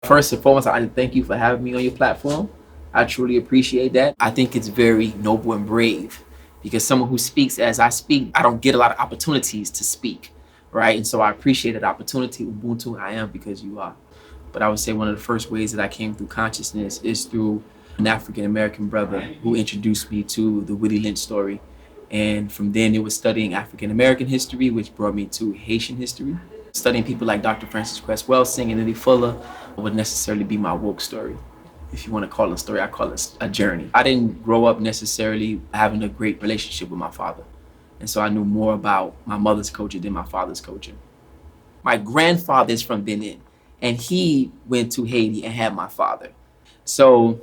First and foremost, I'd like to thank you for having me on your platform. I truly appreciate that. I think it's very noble and brave because someone who speaks as I speak, I don't get a lot of opportunities to speak, right? And so I appreciate that opportunity. Ubuntu, I am because you are. But I would say one of the first ways that I came through consciousness is through an African American brother who introduced me to the Willie Lynch story. And from then it was studying African American history, which brought me to Haitian history. Studying people like Dr. Francis Cress Welsing and Eddie Fuller would necessarily be my woke story. If you want to call it a story, I call it a journey. I didn't grow up necessarily having a great relationship with my father. And so I knew more about my mother's culture than my father's culture. My grandfather is from Benin, and he went to Haiti and had my father. So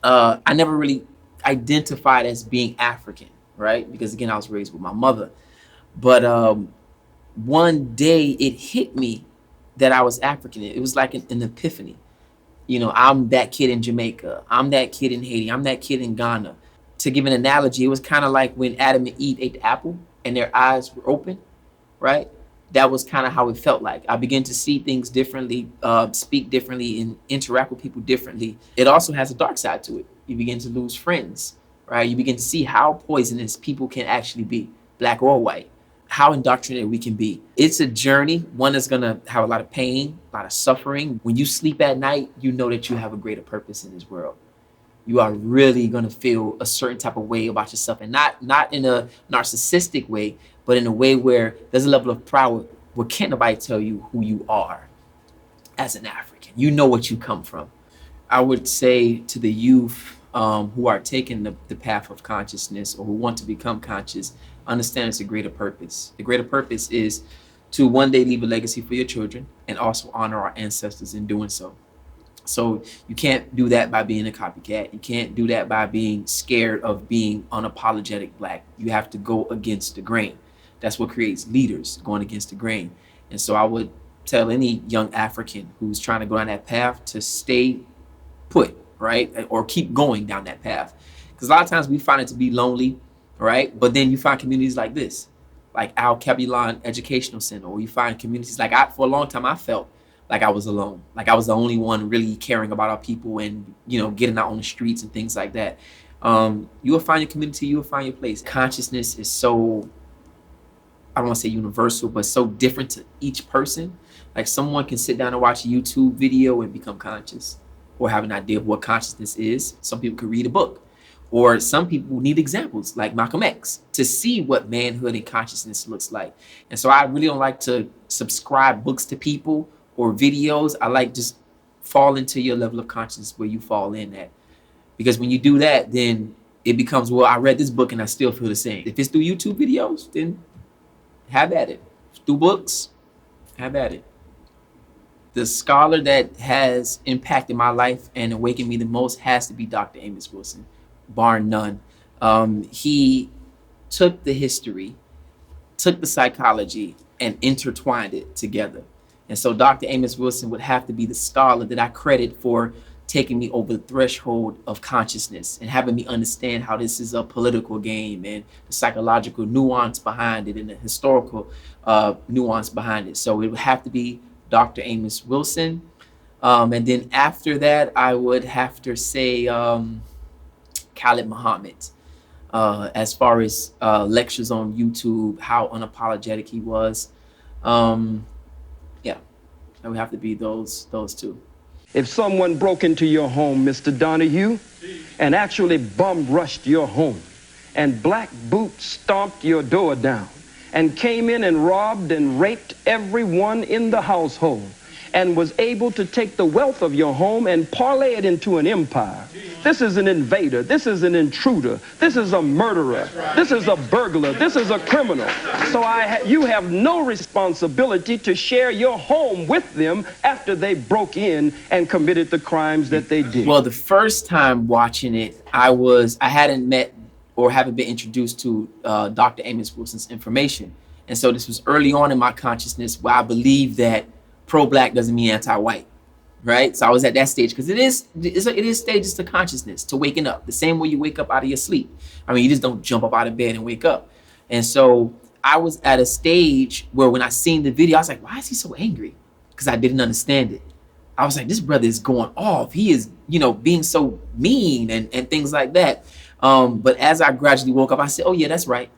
I never really identified as being African, right? Because again, I was raised with my mother. But one day it hit me that I was African. It was like an epiphany. You know, I'm that kid in Jamaica. I'm that kid in Haiti. I'm that kid in Ghana. To give an analogy, it was kind of like when Adam and Eve ate the apple and their eyes were open, right? That was kind of how it felt like. I began to see things differently, speak differently, and interact with people differently. It also has a dark side to it. You begin to lose friends, right? You begin to see how poisonous people can actually be, black or white, how indoctrinated we can be. It's a journey, one that's gonna have a lot of pain, a lot of suffering. When you sleep at night, you know that you have a greater purpose in this world. You are really gonna feel a certain type of way about yourself, and not in a narcissistic way, but in a way where there's a level of pride where can't nobody tell you who you are as an African. You know what you come from. I would say to the youth who are taking the path of consciousness or who want to become conscious, understand it's a greater purpose. The greater purpose is to one day leave a legacy for your children and also honor our ancestors in doing so. So you can't do that by being a copycat. You can't do that by being scared of being unapologetic black. You have to go against the grain. That's what creates leaders, going against the grain. And so I would tell any young African who's trying to go down that path to stay put, right? Or keep going down that path. Because a lot of times we find it to be lonely, right? But then you find communities like this, like Al Kabulon Educational Center, or you find communities like for a long time, I felt like I was alone. Like I was the only one really caring about our people and, getting out on the streets and things like that. You will find your community, you will find your place. Consciousness is so, I don't want to say universal, but so different to each person. Like someone can sit down and watch a YouTube video and become conscious or have an idea of what consciousness is. Some people could read a book. Or some people need examples like Malcolm X to see what manhood and consciousness looks like. And so I really don't like to subscribe books to people or videos. I like just fall into your level of consciousness where you fall in at. Because when you do that, then it becomes, well, I read this book and I still feel the same. If it's through YouTube videos, then have at it. Through books, have at it. The scholar that has impacted my life and awakened me the most has to be Dr. Amos Wilson, bar none. He took the history, took the psychology, and intertwined it together. And so Dr. Amos Wilson would have to be the scholar that I credit for taking me over the threshold of consciousness and having me understand how this is a political game and the psychological nuance behind it and the historical nuance behind it. So it would have to be Dr. Amos Wilson. And then after that, I would have to say Khalid Muhammad. As far as lectures on YouTube, how unapologetic he was. Yeah, it would have to be those two. If someone broke into your home, Mr. Donahue, and actually bum rushed your home, and Black Boot stomped your door down, and came in and robbed and raped everyone in the household, and was able to take the wealth of your home and parlay it into an empire. This is an invader. This is an intruder. This is a murderer. This is a burglar. This is a criminal. So you have no responsibility to share your home with them after they broke in and committed the crimes that they did. Well, the first time watching it, I hadn't met or haven't been introduced to Dr. Amos Wilson's information. And so this was early on in my consciousness where I believed that pro-black doesn't mean anti-white, right? So I was at that stage because it is stages to consciousness, to waking up, the same way you wake up out of your sleep. I mean, you just don't jump up out of bed and wake up. And so I was at a stage where when I seen the video, I was like, why is he so angry? Because I didn't understand it. I was like, this brother is going off. He is, being so mean and things like that. But as I gradually woke up, I said, oh yeah, that's right.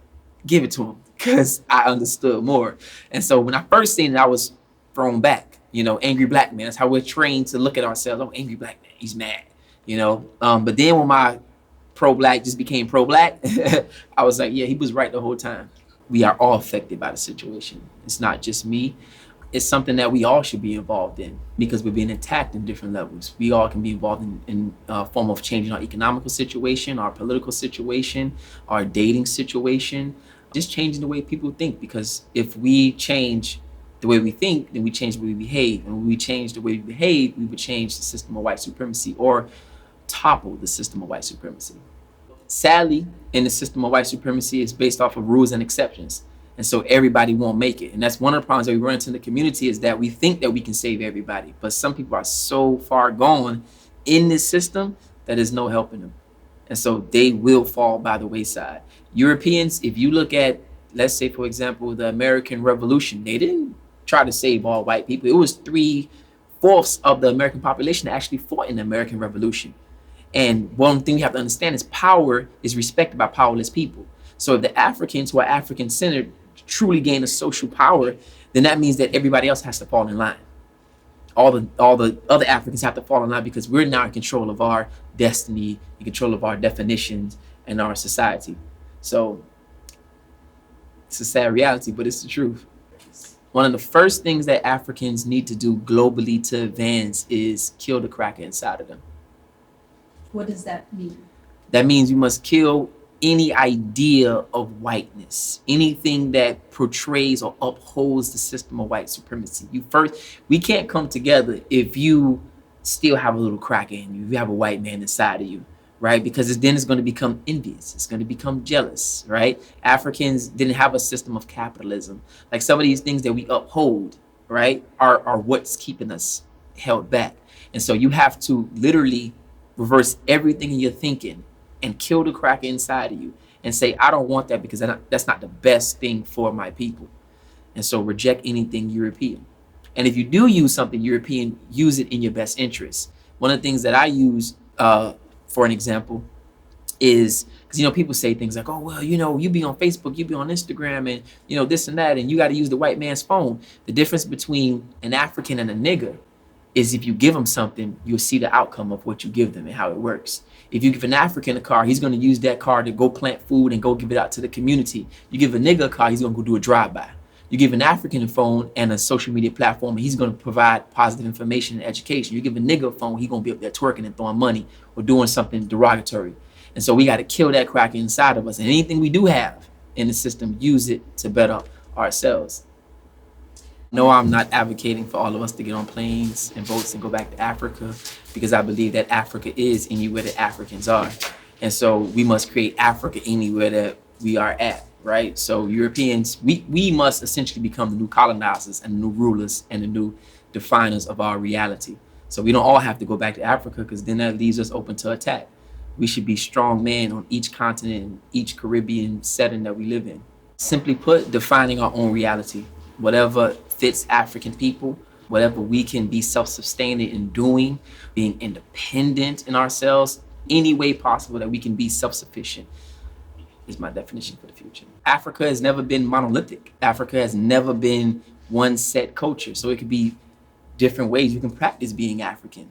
Give it to him, because I understood more. And so when I first seen it, I was thrown back. Angry black man. That's how we're trained to look at ourselves. Oh, angry black man, he's mad. But then when my pro-black just became pro-black, I was like, yeah, he was right the whole time. We are all affected by the situation. It's not just me. It's something that we all should be involved in, because we're being attacked in different levels. We all can be involved in a form of changing our economical situation, our political situation, our dating situation, just changing the way people think. Because if we change the way we think, then we change the way we behave. And when we change the way we behave, we would change the system of white supremacy, or topple the system of white supremacy. Sadly, in the system of white supremacy, it's based off of rules and exceptions. And so everybody won't make it. And that's one of the problems that we run into in the community, is that we think that we can save everybody. But some people are so far gone in this system that there's no helping them. And so they will fall by the wayside. Europeans, if you look at, let's say, for example, the American Revolution, they didn't try to save all white people. It was 3/4 of the American population that actually fought in the American Revolution. And one thing we have to understand is power is respected by powerless people. So if the Africans who are African-centered truly gain a social power, then that means that everybody else has to fall in line. All the other Africans have to fall in line, because we're now in control of our destiny, in control of our definitions and our society. So it's a sad reality, but it's the truth. One of the first things that Africans need to do globally to advance is kill the cracker inside of them. What does that mean? That means you must kill any idea of whiteness, anything that portrays or upholds the system of white supremacy. We can't come together if you still have a little crack in you, if you have a white man inside of you, right? Because then it's going to become envious. It's going to become jealous, right? Africans didn't have a system of capitalism. Like, some of these things that we uphold, right, are what's keeping us held back. And so you have to literally reverse everything in your thinking and kill the cracker inside of you and say, I don't want that, because that's not the best thing for my people. And so reject anything European. And if you do use something European, use it in your best interest. One of the things that I use, for an example, is because, people say things like, oh, well, you be on Facebook, you be on Instagram, and, this and that, and you got to use the white man's phone. The difference between an African and a nigger is, if you give them something, you'll see the outcome of what you give them and how it works. If you give an African a car, he's going to use that car to go plant food and go give it out to the community. You give a nigger a car, he's going to go do a drive-by. You give an African a phone and a social media platform, and he's going to provide positive information and education. You give a nigger a phone, he's going to be up there twerking and throwing money or doing something derogatory. And so we got to kill that cracker inside of us. And anything we do have in the system, use it to better ourselves. No, I'm not advocating for all of us to get on planes and boats and go back to Africa, because I believe that Africa is anywhere that Africans are. And so we must create Africa anywhere that we are at, right? So Europeans, we must essentially become the new colonizers and the new rulers and the new definers of our reality. So we don't all have to go back to Africa, because then that leaves us open to attack. We should be strong men on each continent and each Caribbean setting that we live in. Simply put, defining our own reality. Whatever fits African people, whatever we can be self-sustaining in doing, being independent in ourselves, any way possible that we can be self-sufficient, is my definition for the future. Africa has never been monolithic. Africa has never been one set culture. So it could be different ways you can practice being African.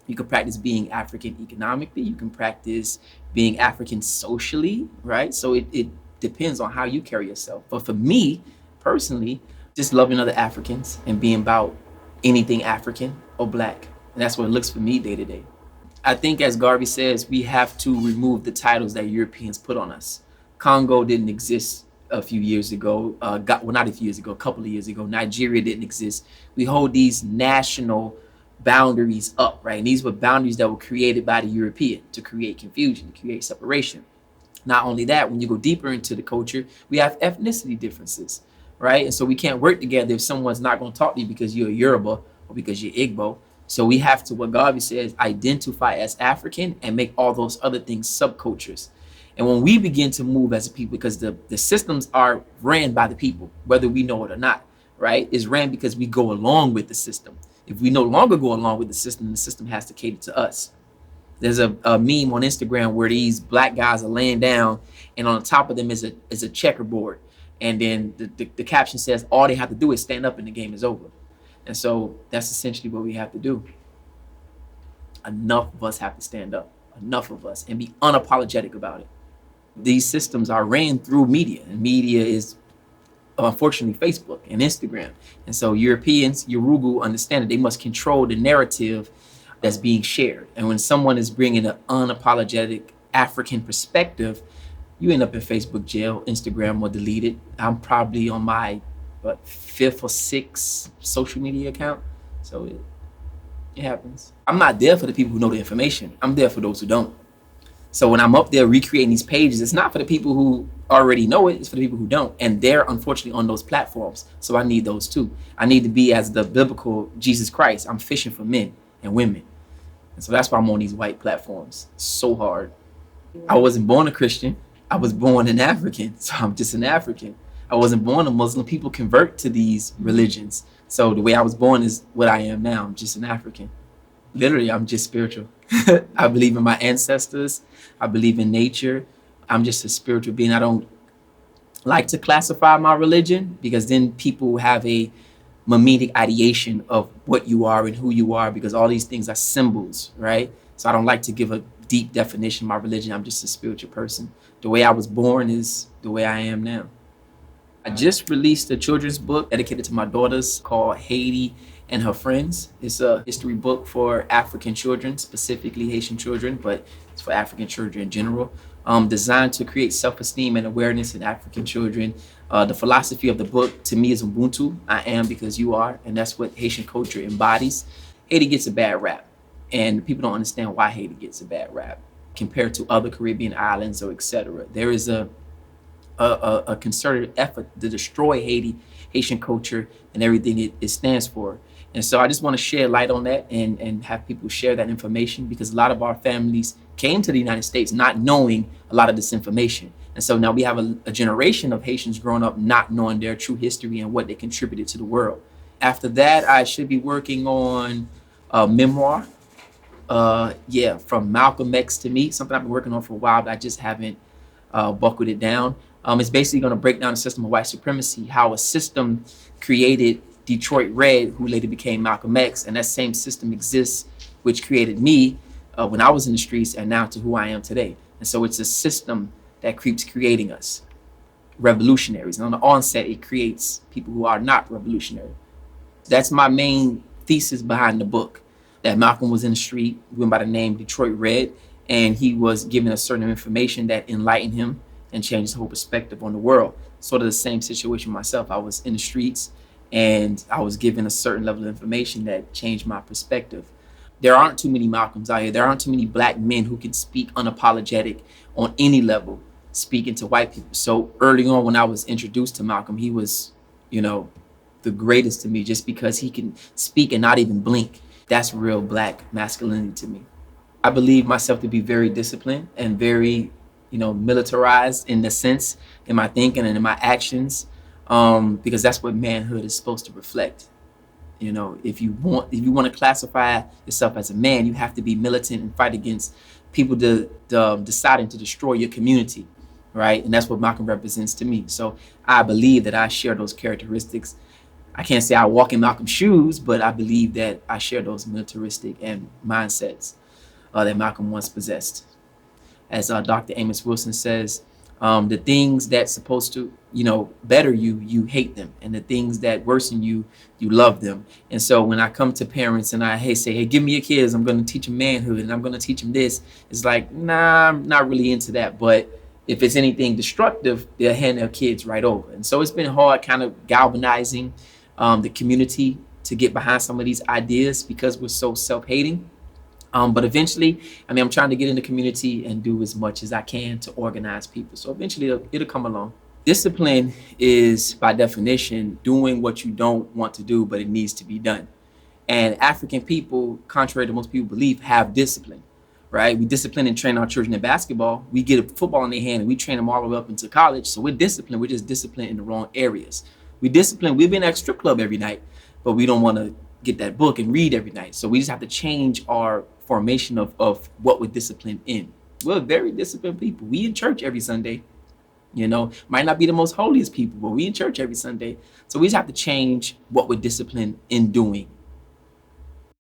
You can practice being African economically. You can practice being African socially, right? So it depends on how you carry yourself. But for me, personally, just loving other Africans and being about anything African or Black. And that's what it looks for me day to day. I think, as Garvey says, we have to remove the titles that Europeans put on us. Congo didn't exist a few years ago. Not a few years ago, a couple of years ago. Nigeria didn't exist. We hold these national boundaries up, right? And these were boundaries that were created by the European to create confusion, to create separation. Not only that, when you go deeper into the culture, we have ethnicity differences, right? And so we can't work together if someone's not going to talk to you because you're a Yoruba or because you're Igbo. So we have to, what Garvey says, identify as African and make all those other things subcultures. And when we begin to move as a people, because the systems are ran by the people, whether we know it or not, right? It's ran because we go along with the system. If we no longer go along with the system has to cater to us. There's a meme on Instagram where these black guys are laying down, and on the top of them is a checkerboard, and then the caption says all they have to do is stand up and the game is over. And so that's essentially what we have to do. Enough of us have to stand up, enough of us, and be unapologetic about it. These systems are ran through media, and media is unfortunately Facebook and Instagram. And so Europeans, Yorugu, understand that they must control the narrative that's being shared. And when someone is bringing an unapologetic African perspective, you end up in Facebook jail, Instagram will delete it. I'm probably on my fifth or sixth social media account. So it happens. I'm not there for the people who know the information. I'm there for those who don't. So when I'm up there recreating these pages, it's not for the people who already know it, it's for the people who don't. And they're unfortunately on those platforms. So I need those too. I need to be as the biblical Jesus Christ. I'm fishing for men and women. And so that's why I'm on these white platforms so hard. I wasn't born a Christian. I was born an African. So I'm just an African. I wasn't born a Muslim. People convert to these religions. So the way I was born is what I am now. I'm just an African. Literally, I'm just spiritual. I believe in my ancestors. I believe in nature. I'm just a spiritual being. I don't like to classify my religion because then people have a mimetic ideation of what you are and who you are, because all these things are symbols, right? So I don't like to give a deep definition of my religion. I'm just a spiritual person. The way I was born is the way I am now. I just released a children's book dedicated to my daughters called Haiti and Her Friends. It's a history book for African children, specifically Haitian children, but it's for African children in general. Designed to create self-esteem and awareness in African children. The philosophy of the book to me is Ubuntu. I am because you are, and that's what Haitian culture embodies. Haiti gets a bad rap, and people don't understand why Haiti gets a bad rap compared to other Caribbean islands or etc. There is a concerted effort to destroy Haiti, Haitian culture, and everything it stands for. And so I just want to share light on that and have people share that information, because a lot of our families came to the United States not knowing a lot of this information. And so now we have a generation of Haitians growing up not knowing their true history and what they contributed to the world. After that, I should be working on a memoir. From Malcolm X to me, something I've been working on for a while, but I just haven't buckled it down. It's basically going to break down the system of white supremacy, how a system created Detroit Red, who later became Malcolm X, and that same system exists, which created me when I was in the streets and now to who I am today. And so it's a system that keeps creating us, revolutionaries. And on the onset, it creates people who are not revolutionary. That's my main thesis behind the book, that Malcolm was in the street, went by the name Detroit Red, and he was given a certain information that enlightened him and changed his whole perspective on the world. Sort of the same situation myself. I was in the streets and I was given a certain level of information that changed my perspective. There aren't too many Malcolms out here. There aren't too many black men who can speak unapologetic on any level, speaking to white people. So early on when I was introduced to Malcolm, he was, the greatest to me, just because he can speak and not even blink. That's real black masculinity to me. I believe myself to be very disciplined and very, militarized in the sense in my thinking and in my actions, because that's what manhood is supposed to reflect. If you want to classify yourself as a man, you have to be militant and fight against people deciding to destroy your community, right? And that's what Malcolm represents to me. So I believe that I share those characteristics. I can't say I walk in Malcolm's shoes, but I believe that I share those militaristic and mindsets that Malcolm once possessed. As Dr. Amos Wilson says, the things that's supposed to, better you, you hate them. And the things that worsen you, you love them. And so when I come to parents and I say, hey, give me your kids, I'm going to teach them manhood and I'm going to teach them this. It's like, nah, I'm not really into that. But if it's anything destructive, they'll hand their kids right over. And so it's been hard kind of galvanizing the community to get behind some of these ideas because we're so self-hating. But eventually, I'm trying to get in the community and do as much as I can to organize people. So eventually it'll come along. Discipline is, by definition, doing what you don't want to do, but it needs to be done. And African people, contrary to most people believe, have discipline, right? We discipline and train our children in basketball. We get a football in their hand and we train them all the way up into college. So we're disciplined. We're just disciplined in the wrong areas. We've been at a strip club every night, but we don't want to get that book and read every night. So we just have to change our formation of what we're disciplined in. We're very disciplined people. We in church every Sunday. Might not be the most holiest people, but we in church every Sunday. So we just have to change what we're disciplined in doing.